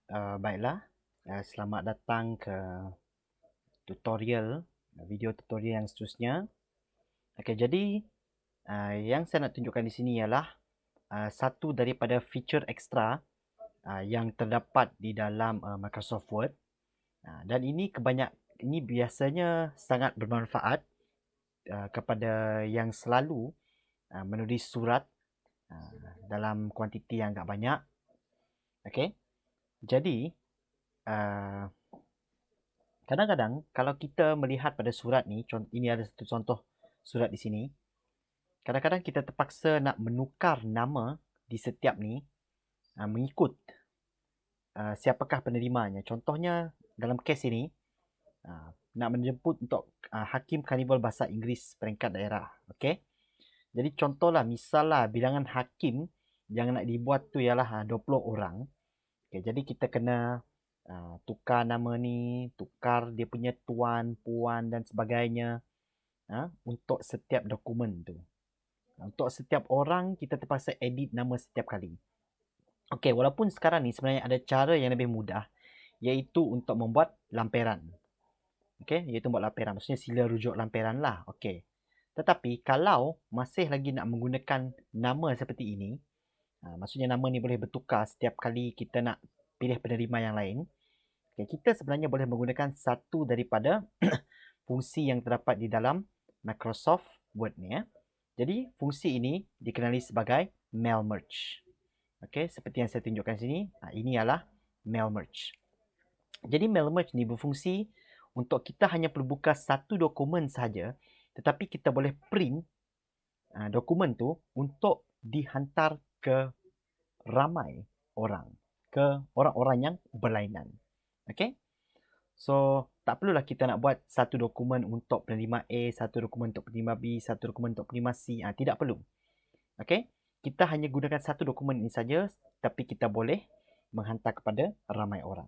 Baiklah, selamat datang ke tutorial, video tutorial yang seterusnya. Okey, jadi yang saya nak tunjukkan di sini ialah satu daripada feature ekstra yang terdapat di dalam Microsoft Word. Dan ini biasanya sangat bermanfaat kepada yang selalu menulis surat dalam kuantiti yang agak banyak. Okey, jadi kadang-kadang kalau kita melihat pada surat ni, ini ada satu contoh surat di sini. Kadang-kadang kita terpaksa nak menukar nama di setiap ni mengikut siapakah penerimanya. Contohnya dalam kes ini nak menjemput untuk Hakim Karnival Bahasa Inggeris peringkat daerah. Okey. Jadi contohlah, misalnya bilangan hakim yang nak dibuat tu ialah 20 orang. Okay, jadi kita kena tukar nama ni, tukar dia punya tuan, puan dan sebagainya untuk setiap dokumen tu. Untuk setiap orang, kita terpaksa edit nama setiap kali. Okey, walaupun sekarang ni sebenarnya ada cara yang lebih mudah, iaitu untuk membuat lampiran. Okey, iaitu membuat lampiran. Maksudnya sila rujuk lampiran lah. Okey. Tetapi kalau masih lagi nak menggunakan nama seperti ini, maksudnya nama ni boleh bertukar setiap kali kita nak pilih penerima yang lain. Okay, kita sebenarnya boleh menggunakan satu daripada fungsi yang terdapat di dalam Microsoft Word ni. Jadi fungsi ini dikenali sebagai mail merge. Okay, seperti yang saya tunjukkan sini, ini adalah mail merge. Jadi mail merge ni berfungsi untuk kita hanya perlu buka satu dokumen sahaja, tetapi kita boleh print dokumen tu untuk dihantar ke ramai orang, ke orang-orang yang berlainan. Okay? So, tak perlulah kita nak buat satu dokumen untuk penerima A, satu dokumen untuk penerima B, satu dokumen untuk penerima C. Tidak perlu. Okay? Kita hanya gunakan satu dokumen ini saja, tapi kita boleh menghantar kepada ramai orang.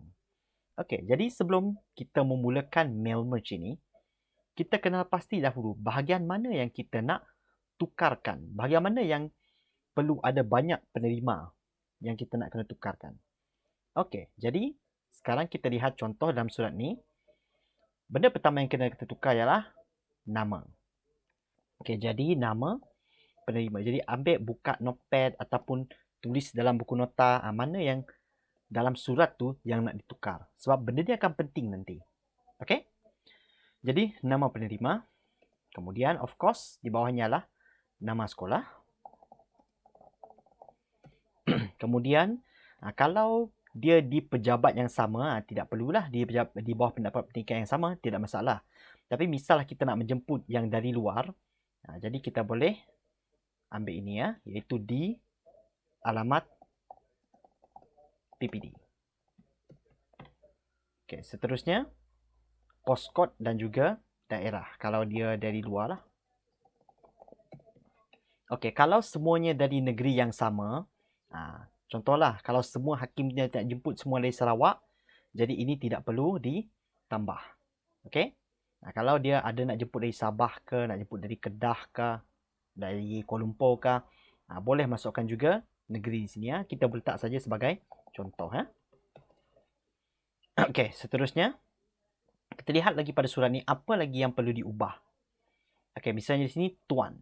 Okay, jadi sebelum kita memulakan mail merge ini, kita kena pasti dahulu bahagian mana yang kita nak tukarkan. Bahagian mana yang perlu ada banyak penerima yang kita nak kena tukarkan. Okey, jadi sekarang kita lihat contoh dalam surat ni. Benda pertama yang kena kita tukar ialah nama. Okey, jadi nama penerima. Jadi ambil buka notepad ataupun tulis dalam buku nota mana yang dalam surat tu yang nak ditukar. Sebab benda ni akan penting nanti. Okey? Jadi nama penerima. Kemudian of course di bawahnya lah nama sekolah. Kemudian kalau dia di pejabat yang sama, tidak perlulah di bawah pendapat pendidikan yang sama, tidak masalah. Tapi misalnya kita nak menjemput yang dari luar, jadi kita boleh ambil ini iaitu di alamat PPD. Okey, seterusnya postcode dan juga daerah kalau dia dari luar lah. Okey, kalau semuanya dari negeri yang sama, contohlah kalau semua hakim dia nak jemput semua dari Sarawak, jadi ini tidak perlu ditambah. Okey? Kalau dia ada nak jemput dari Sabah ke, nak jemput dari Kedah ke, dari Kuala Lumpur ke, boleh masukkan juga negeri di sini. Kita letak saja sebagai contoh. Okey, seterusnya kita lihat lagi pada surat ni apa lagi yang perlu diubah. Okey, misalnya di sini tuan.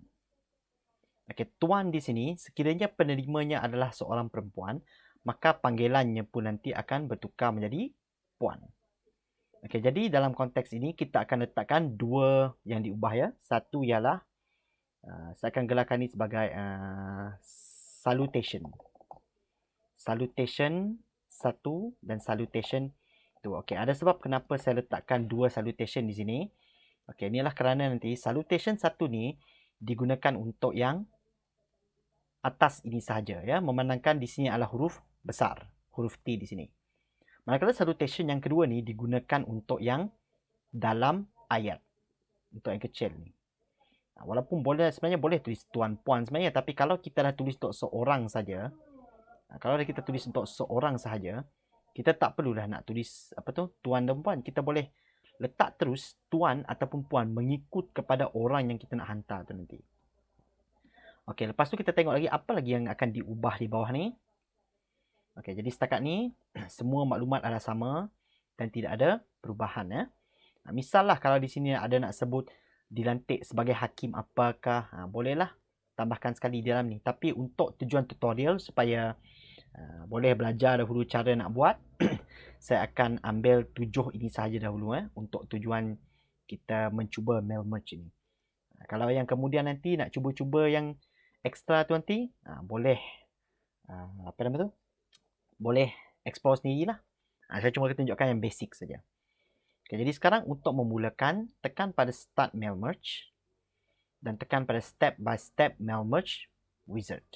Okey, tuan di sini sekiranya penerimanya adalah seorang perempuan, maka panggilannya pun nanti akan bertukar menjadi puan. Okey, jadi dalam konteks ini kita akan letakkan dua yang diubah ya. Satu ialah saya akan gelarkan ini sebagai salutation. Salutation 1 dan salutation 2. Okey, ada sebab kenapa saya letakkan dua salutation di sini. Okey, inilah kerana nanti salutation 1 ni digunakan untuk yang atas ini sahaja ya, memandangkan di sini adalah huruf besar, huruf T di sini. Manakala salutation yang kedua ni digunakan untuk yang dalam ayat, untuk yang kecil ni. Walaupun sebenarnya boleh tulis tuan puan sebenarnya, tapi kalau kita dah tulis untuk seorang saja, kalau kita tulis untuk seorang sahaja, kita tak perlulah nak tulis tuan dan puan. Kita boleh letak terus tuan ataupun puan mengikut kepada orang yang kita nak hantar tu nanti. Okey, lepas tu kita tengok lagi apa lagi yang akan diubah di bawah ni. Okey, jadi setakat ni semua maklumat adalah sama dan tidak ada perubahan ya. Misallah kalau di sini ada nak sebut dilantik sebagai hakim apakah, bolehlah tambahkan sekali di dalam ni. Tapi untuk tujuan tutorial supaya boleh belajar dahulu cara nak buat, saya akan ambil 7 ini sahaja dahulu untuk tujuan kita mencuba mail merge ini. Kalau yang kemudian nanti nak cuba-cuba yang ekstra tu nanti, boleh apa nama tu? Boleh explore sendirilah. Saya cuma tunjukkan yang basic saja. Okay, jadi sekarang untuk memulakan, tekan pada Start Mail Merge dan tekan pada Step by Step Mail Merge Wizard.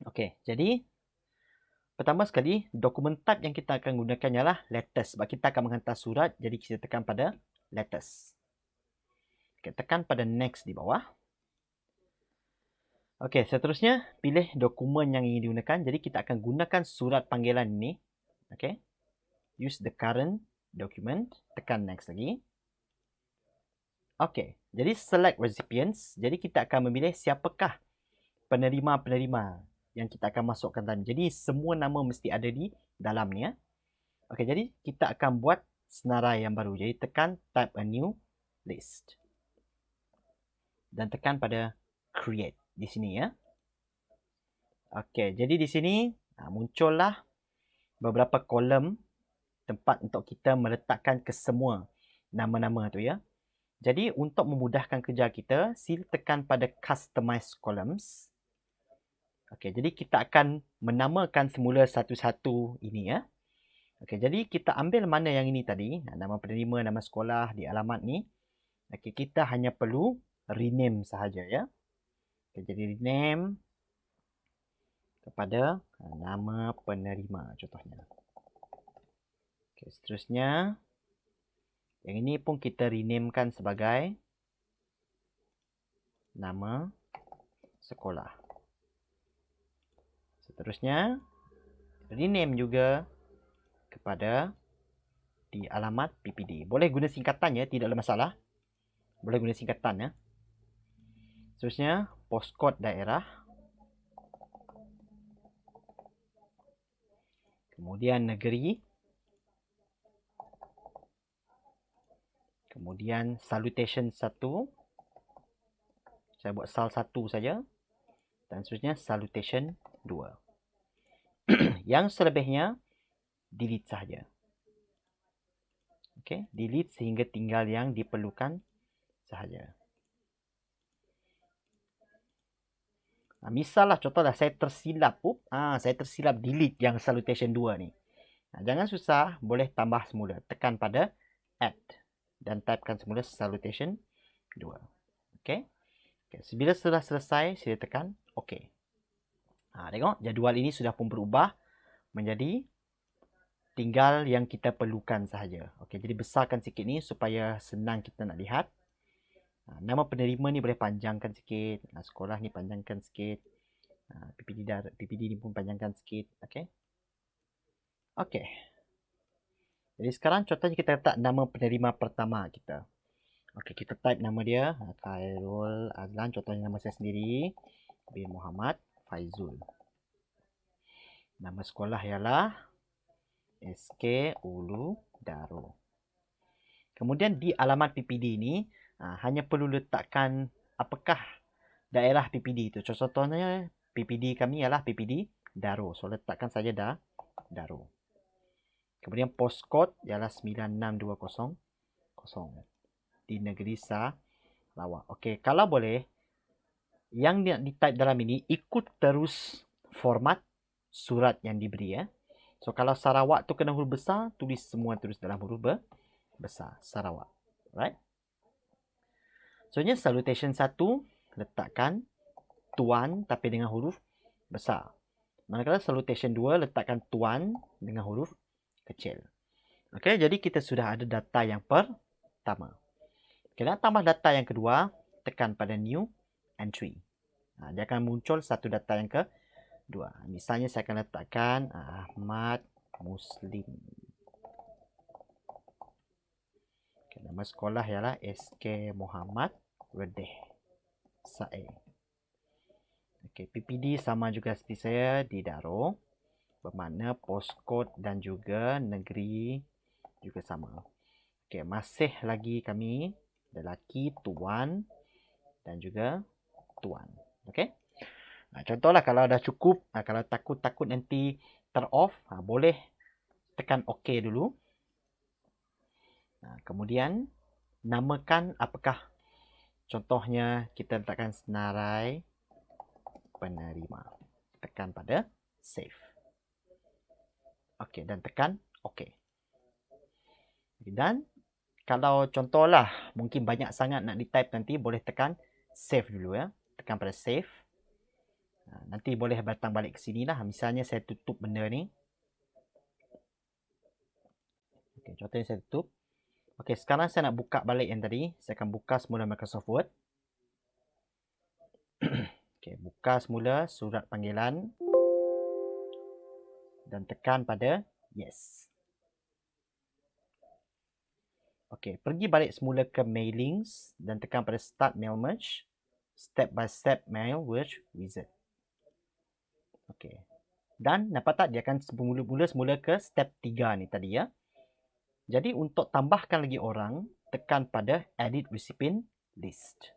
Okey, jadi pertama sekali, dokumen type yang kita akan gunakan ialah letters. Sebab kita akan menghantar surat, jadi kita tekan pada letters. Okay, tekan pada Next di bawah. Okey, seterusnya pilih dokumen yang ingin digunakan. Jadi kita akan gunakan surat panggilan ini. Okey. Use the current document. Tekan Next lagi. Okey, jadi select recipients. Jadi kita akan memilih siapakah penerima-penerima yang kita akan masukkan dalam. Jadi semua nama mesti ada di dalamnya. Okey, jadi kita akan buat senarai yang baru. Jadi tekan Type a New List. Dan tekan pada Create di sini ya. Okey, jadi di sini muncullah beberapa kolom tempat untuk kita meletakkan kesemua nama-nama tu ya. Jadi untuk memudahkan kerja kita, sila tekan pada Customize Columns. Okey, jadi kita akan menamakan semula satu-satu ini ya. Okey, jadi kita ambil mana yang ini tadi, nama penerima, nama sekolah di alamat ni. Okey, kita hanya perlu rename sahaja ya. Okay, jadi rename kepada nama penerima contohnya. Okay, seterusnya yang ini pun kita renamekan sebagai nama sekolah. Seterusnya rename juga kepada di alamat PPD. Boleh guna singkatan ya, tidak ada masalah. Boleh guna singkatan ya. Seterusnya postcode daerah. Kemudian negeri. Kemudian salutation 1. Saya buat sal 1 saja. Dan seterusnya salutation 2. Yang selebihnya delete sahaja. Okey, delete sehingga tinggal yang diperlukan sahaja. Misalnya contohlah saya tersilap, saya tersilap delete yang salutation 2 ni. Jangan susah, boleh tambah semula. Tekan pada add dan typekan semula salutation 2. Okey. Bila sudah selesai, sila tekan OK. Tengok jadual ini sudah pun berubah menjadi tinggal yang kita perlukan sahaja. Okey, jadi besarkan sikit ni supaya senang kita nak lihat. Nama penerima ni boleh panjangkan sikit. Sekolah ni panjangkan sikit. PPD ni pun panjangkan sikit. Okey. Okey. Jadi sekarang contohnya kita letak nama penerima pertama kita. Okey, kita type nama dia. Khairul Azlan. Contohnya nama saya sendiri. Bin Muhammad Faizul. Nama sekolah ialah SK Ulu Darul. Kemudian di alamat PPD ni, hanya perlu letakkan apakah daerah PPD itu. Contohnya PPD kami ialah PPD Darul. So letakkan saja Darul. Kemudian postcode ialah 96200 di negeri Sarawak. Okey, kalau boleh yang nak di-type dalam ini ikut terus format surat yang diberi ya. So kalau Sarawak tu kena huruf besar, tulis semua terus dalam huruf besar Sarawak. Right? Soalnya salutation 1 letakkan tuan tapi dengan huruf besar. Manakala salutation 2 letakkan tuan dengan huruf kecil. Okey, jadi kita sudah ada data yang pertama. Okey, nak tambah data yang kedua, tekan pada new entry. Dia akan muncul satu data yang kedua. Misalnya saya akan letakkan Ahmad Muslim. Nama sekolah ialah SK Muhammad Redeh Sae. Okey, PPD sama juga seperti saya di Daro. Bermakna postcode dan juga negeri juga sama. Okey, masih lagi kami lelaki tuan dan juga tuan. Okey. Contohlah kalau dah cukup, kalau takut nanti ter-off, boleh tekan OK dulu. Kemudian namakan apakah. Contohnya kita letakkan senarai penerima. Tekan pada save. Okey, dan tekan OK. Dan kalau contohlah mungkin banyak sangat nak di-type nanti, boleh tekan save dulu ya. Tekan pada save. Nanti boleh datang balik ke sini lah. Misalnya saya tutup benda ni. Okey, contohnya saya tutup. Okey, sekarang saya nak buka balik yang tadi. Saya akan buka semula Microsoft Word. Okey, buka semula surat panggilan. Dan tekan pada yes. Okey, pergi balik semula ke mailings dan tekan pada start mail merge. Step by step mail merge wizard. Okey. Dan nampak tak dia akan semula ke step 3 ni tadi ya. Jadi untuk tambahkan lagi orang, tekan pada edit recipient list.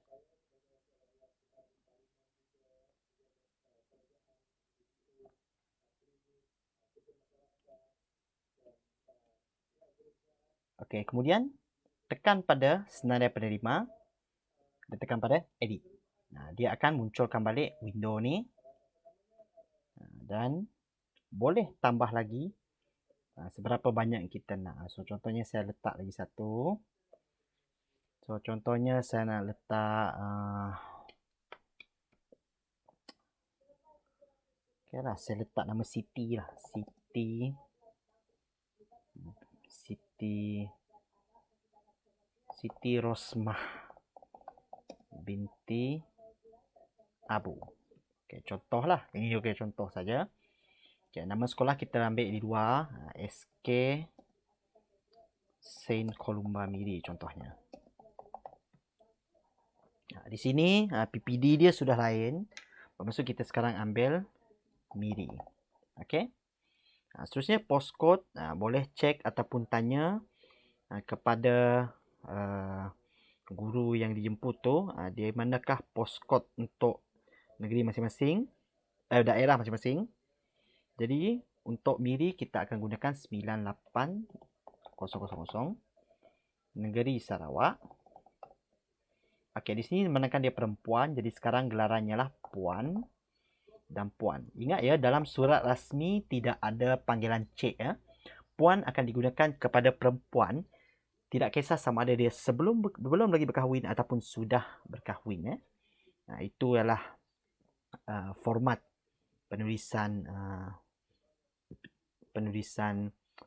Okey, kemudian tekan pada senarai penerima dan tekan pada edit. Dia akan munculkan balik window ni. Dan boleh tambah lagi seberapa banyak kita nak. So contohnya saya letak lagi satu. So contohnya saya nak letak okeylah, saya letak nama Siti lah. Siti Rosmah binti Abu. Okey, contohlah. Ini okey, contoh saja. Okey, nama sekolah kita ambil di luar. SK Saint Columba Miri contohnya. Di sini PPD dia sudah lain. Maksud kita sekarang ambil Miri. Okey. Seterusnya postcode, boleh cek ataupun tanya kepada guru yang dijemput tu, dia manakah postcode untuk negeri masing-masing, daerah masing-masing. Jadi untuk Miri kita akan gunakan 98000 negeri Sarawak. Okey, di sini menekan dia perempuan, jadi sekarang gelarannya lah puan dan puan. Ingat ya, dalam surat rasmi tidak ada panggilan cik ya. Puan akan digunakan kepada perempuan, tidak kisah sama ada dia belum lagi berkahwin ataupun sudah berkahwin ya. Itu ialah format penulisan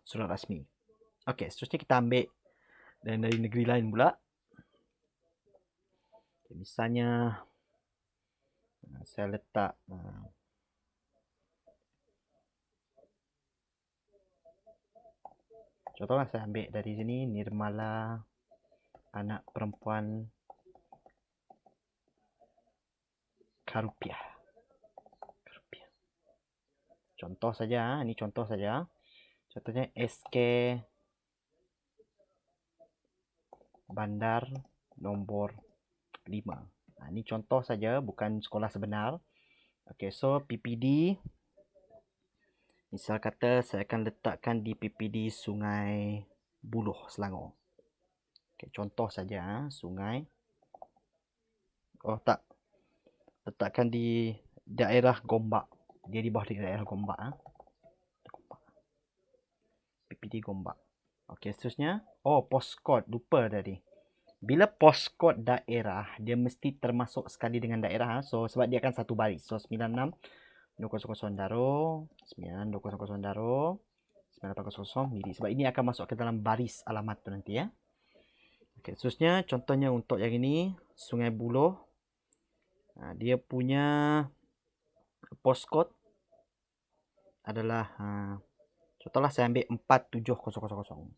surat rasmi. Okey, seterusnya kita ambil dari negeri lain pula. Misalnya saya letak contohlah saya ambil dari sini Nirmala, anak perempuan Karupiah. Contoh saja, ini contoh saja. Contohnya SK Bandar nombor 5. Ini contoh saja, bukan sekolah sebenar. Okey, so PPD. Misal kata saya akan letakkan di PPD Sungai Buloh, Selangor. Okey, contoh saja, Sungai. Oh tak. Letakkan di daerah Gombak. Dia di bawah daerah Gombak. PPD Gombak. Okey, seterusnya. Oh, postcode. Lupa tadi. Bila postcode daerah, dia mesti termasuk sekali dengan daerah. So, sebab dia akan satu baris. So, 96200 Daro, 9200 Daro, 9800 Miri. Sebab ini akan masuk ke dalam baris alamat tu nanti ya. Okey, seterusnya contohnya untuk yang ini, Sungai Buloh. Dia punya postcode adalah contohlah saya ambil 47000.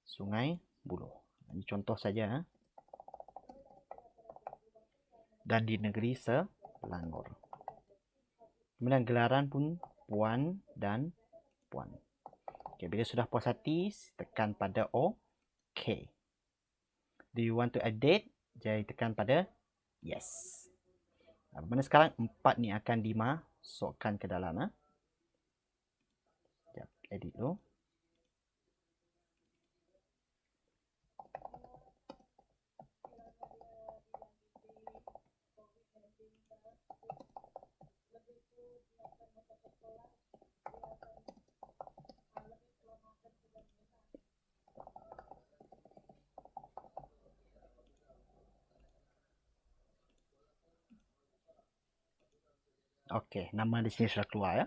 Sungai Buloh. Ini contoh saja. dan di negeri Selangor. Kemudian gelaran pun puan dan puan. Okay, bila sudah puas hati, tekan pada OK. Do you want to edit? Jadi tekan pada yes. Mana sekarang 4 ni akan dimasukkan ke dalam. Sekejap, edit dulu. Okey, nama di sini sudah keluar ya.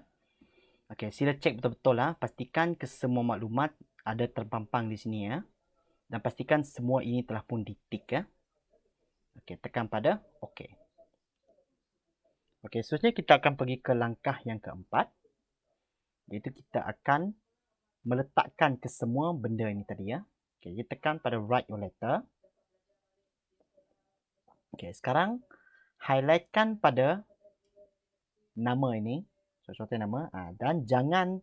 Okey, sila cek betul-betul lah. Pastikan kesemua maklumat ada terpampang di sini ya. Dan pastikan semua ini telah pun ditik ya. Okey, tekan pada OK. Okey, seterusnya kita akan pergi ke langkah yang keempat. Iaitu kita akan meletakkan kesemua benda ini tadi ya. Okey, kita tekan pada write your letter. Okey, sekarang highlightkan pada nama ini. So, contohnya nama. Dan jangan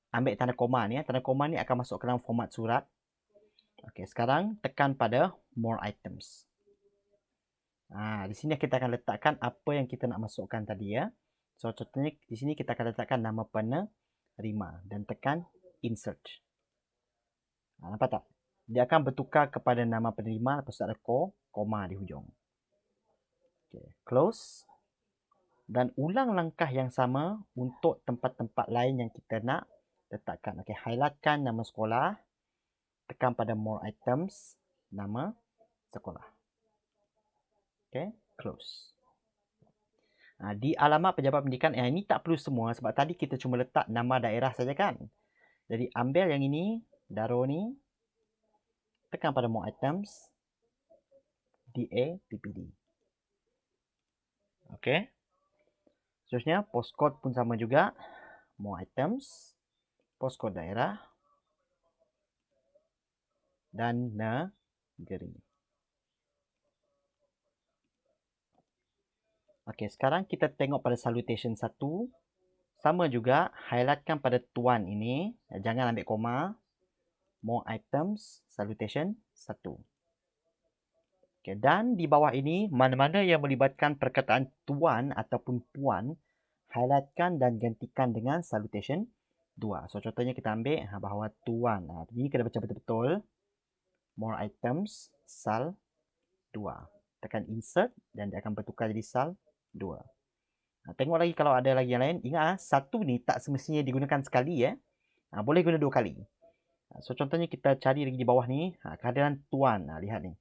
ambil tanda koma ni. Tanda koma ni akan masuk ke dalam format surat. Okey, sekarang tekan pada more items. Di sini kita akan letakkan apa yang kita nak masukkan tadi ya. So, contohnya di sini kita akan letakkan nama penerima dan tekan insert. Nampak tak? Dia akan bertukar kepada nama penerima lepas tu ada koma di hujung. Okay, close. Dan ulang langkah yang sama untuk tempat-tempat lain yang kita nak letakkan. Okey, highlightkan nama sekolah. Tekan pada more items, nama sekolah. Okey, close. Di alamat pejabat pendidikan, ini tak perlu semua sebab tadi kita cuma letak nama daerah saja kan. Jadi ambil yang ini, Darul ni. Tekan pada more items, DA, PPD. Okey. Seterusnya, postcode pun sama juga. More items, postcode daerah, dan negeri. Okey, sekarang kita tengok pada salutation 1. Sama juga, highlightkan pada tuan ini. Jangan ambil koma. More items, salutation 1. Okey, dan di bawah ini, mana-mana yang melibatkan perkataan tuan ataupun puan, highlightkan dan gantikan dengan salutation 2. So, contohnya kita ambil bahawa tuan. Ini kena baca betul-betul. More items, sal 2. Tekan insert dan dia akan bertukar jadi sal 2. Tengok lagi kalau ada lagi yang lain. Ingat, satu ni tak semestinya digunakan sekali. Boleh guna 2 kali. So, contohnya kita cari lagi di bawah ni. Kehadiran tuan. Lihat ni.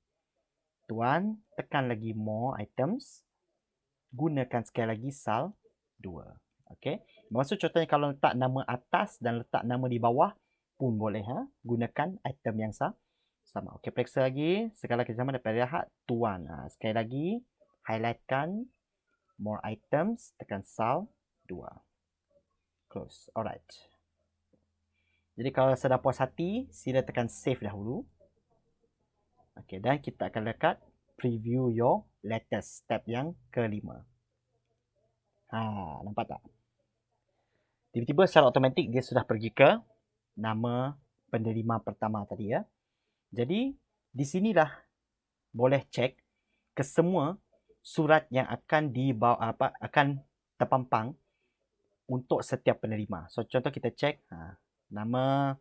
Tuan, tekan lagi more items. Gunakan sekali lagi sal 2. Okey. Maksud contohnya kalau letak nama atas dan letak nama di bawah pun boleh. Gunakan item yang sama. Okey, periksa lagi. Segala kerjasama dapat lihat tuan. Sekali lagi, highlightkan more items, tekan sal 2. Close. Alright. Jadi kalau sudah puas hati, sila tekan save dahulu. Okey, dan kita akan dekat preview your letters, step yang kelima. Nampak tak? Tiba-tiba secara automatik dia sudah pergi ke nama penerima pertama tadi ya. Jadi di sinilah boleh cek kesemua surat yang akan dibawa akan terpampang untuk setiap penerima. So contoh kita cek nama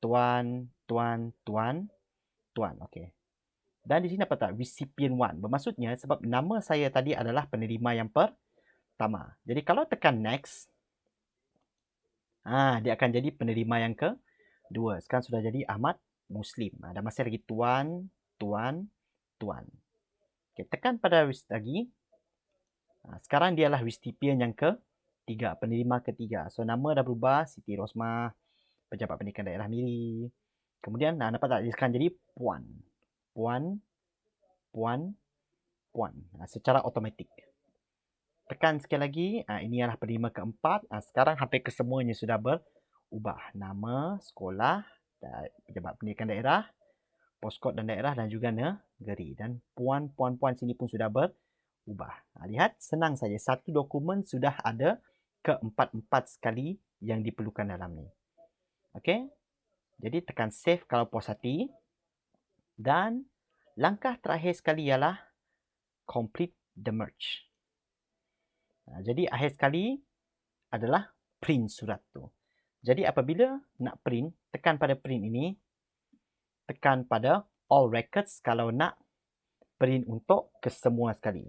tuan. Okey. Dan di sini apa tak? Recipient 1. Bermaksudnya sebab nama saya tadi adalah penerima yang pertama. Jadi kalau tekan next, dia akan jadi penerima yang kedua. Sekarang sudah jadi Ahmad Muslim. Dan masih lagi tuan. Okey, tekan pada lagi. Sekarang dia adalah recipient yang ketiga, penerima ketiga. So nama dah berubah, Siti Rosmah, Pejabat Pendidikan Daerah Miri. Kemudian nampak tak? Dia sekarang jadi puan. Secara automatik. Tekan sekali lagi. Ini adalah penerima keempat. Sekarang hampir kesemuanya sudah berubah. Nama, sekolah, Pejabat Pendidikan Daerah, postcode dan daerah dan juga negeri. Dan puan sini pun sudah berubah. ubah. Lihat, senang saja. Satu dokumen sudah ada keempat-empat sekali yang diperlukan dalam ni. Okey. Jadi tekan save kalau puas hati. Dan langkah terakhir sekali ialah complete the merge. Jadi akhir sekali adalah print surat tu. Jadi apabila nak print, tekan pada print ini. Tekan pada all records kalau nak print untuk kesemua sekali.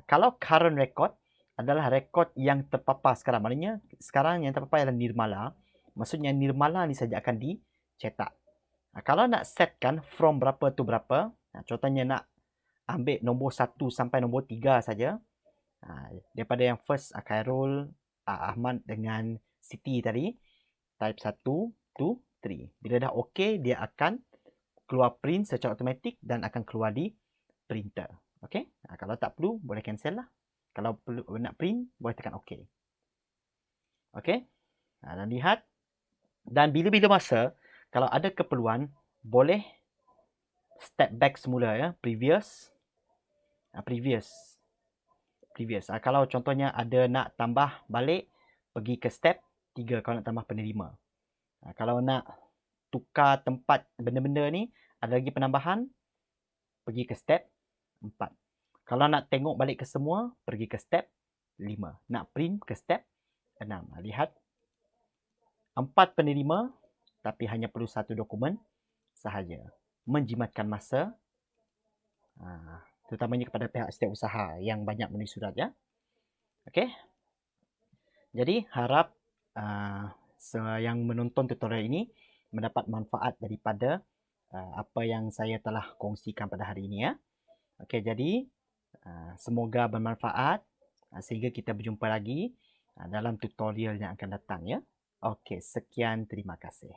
Kalau current record adalah rekod yang terpapar sekarang. Maknanya sekarang yang terpapar ialah Nirmala. Maksudnya Nirmala ni saja akan dicetak. Kalau nak setkan from berapa tu berapa. Contohnya nak ambil nombor 1 sampai nombor 3 saja. Daripada yang first Khairul, Ahmad dengan Siti tadi. Type 1, 2, 3. Bila dah okey, dia akan keluar print secara automatik dan akan keluar di printer. Okey. Kalau tak perlu, boleh cancel lah. Kalau perlu nak print, boleh tekan OK. Okey. Dan lihat. Dan bila-bila masa, kalau ada keperluan, boleh step back semula ya. Previous. Kalau contohnya ada nak tambah balik, pergi ke step 3 kalau nak tambah penerima. Kalau nak tukar tempat benda-benda ni, ada lagi penambahan, pergi ke step 4. Kalau nak tengok balik ke semua, pergi ke step 5. Nak print ke step 6. Lihat. 4 penerima, tapi hanya perlu 1 dokumen sahaja. Menjimatkan masa, terutamanya kepada pihak setiausaha yang banyak menulis surat ya. Okey. Jadi harap yang menonton tutorial ini mendapat manfaat daripada apa yang saya telah kongsikan pada hari ini ya. Okey, jadi semoga bermanfaat sehingga kita berjumpa lagi dalam tutorial yang akan datang ya. Okey, sekian, terima kasih.